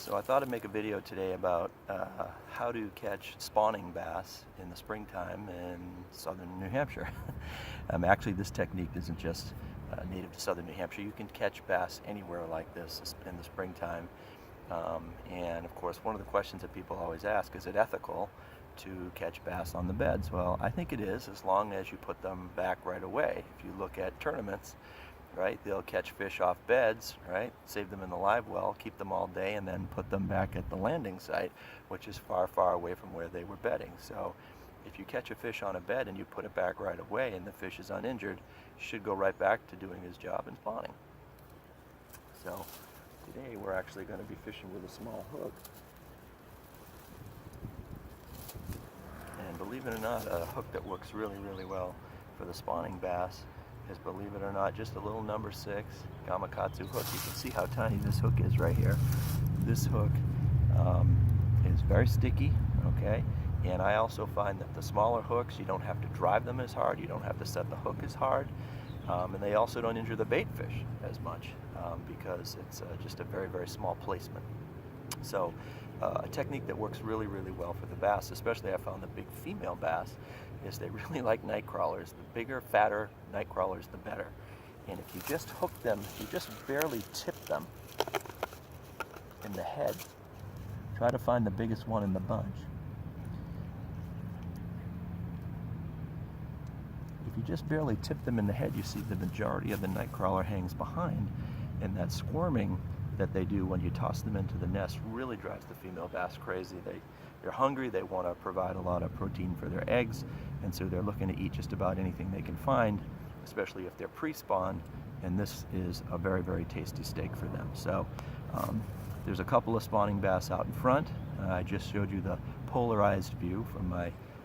So I thought I'd make a video today about how to catch spawning bass in the springtime in southern New Hampshire. Actually, this technique isn't just native to southern New Hampshire. You can catch bass anywhere like this in the springtime. And of course, one of the questions that people always ask, is it ethical to catch bass on the beds? Well, I think it is, as long as you put them back right away. If you look at tournaments, right, they'll catch fish off beds, right, save them in the live well, keep them all day, and then put them back at the landing site, which is far, far away from where they were bedding. So if you catch a fish on a bed and you put it back right away and the fish is uninjured, he should go right back to doing his job and spawning. So today we're actually going to be fishing with a small hook. And believe it or not, a hook that works really, really well for the spawning bass is, believe it or not, just a little number 6 Gamakatsu hook. You can see how tiny this hook is right here. This hook is very sticky, okay? And I also find that the smaller hooks, you don't have to drive them as hard, you don't have to set the hook as hard, and they also don't injure the bait fish as much because it's just a very, very small placement. So a technique that works really, really well for the bass, especially I found the big female bass, is they really like night crawlers. The bigger, fatter night crawlers, the better. And if you just hook them, if you just barely tip them in the head, try to find the biggest one in the bunch. If you just barely tip them in the head, you see the majority of the night crawler hangs behind, and that squirming that they do when you toss them into the nest really drives the female bass crazy. They're hungry, they want to provide a lot of protein for their eggs, and so they're looking to eat just about anything they can find, especially if they're pre-spawn, and this is a very, very tasty steak for them. So there's a couple of spawning bass out in front. I just showed you the polarized view from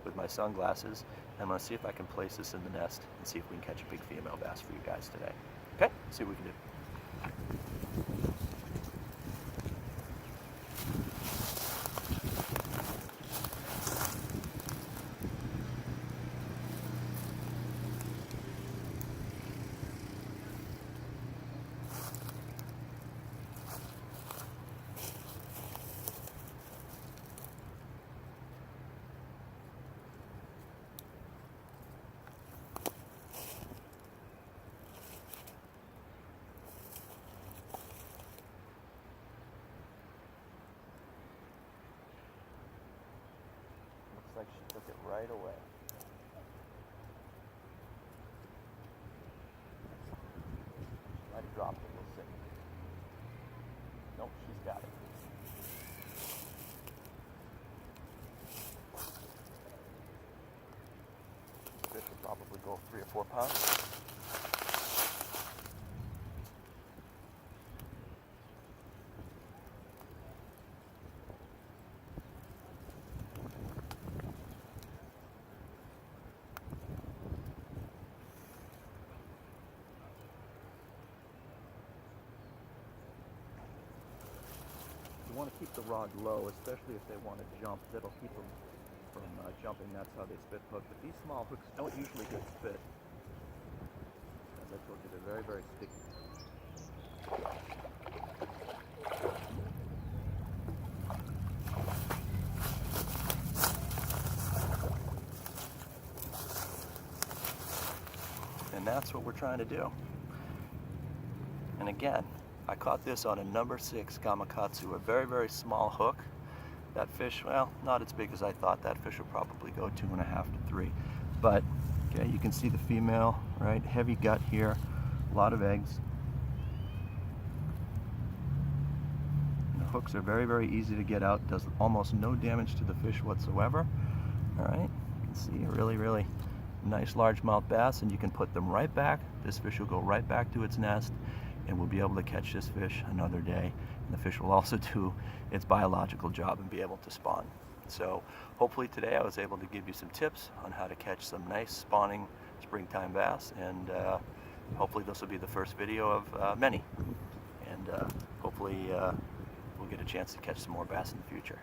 with my sunglasses. I'm going to see if I can place this in the nest and see if we can catch a big female bass for you guys today. Okay, see what we can do. Like she took it right away. She might have dropped it, we'll see. Nope, she's got it. This fish will probably go 3 or 4 pounds. You want to keep the rod low, especially if they want to jump. That'll keep them from jumping. That's how they spit hook. But these small hooks don't usually get spit. As I told you, they're very, very sticky. And that's what we're trying to do. And again, I caught this on a number 6 Gamakatsu, a very, very small hook. That fish, well, not as big as I thought. That fish will probably go 2.5 to 3. But, okay, you can see the female, right? Heavy gut here, a lot of eggs. And the hooks are very, very easy to get out. Does almost no damage to the fish whatsoever. All right, you can see a really, really nice largemouth bass, and you can put them right back. This fish will go right back to its nest, and we'll be able to catch this fish another day. And the fish will also do its biological job and be able to spawn. So hopefully today I was able to give you some tips on how to catch some nice spawning springtime bass, and hopefully this will be the first video of many. And hopefully we'll get a chance to catch some more bass in the future.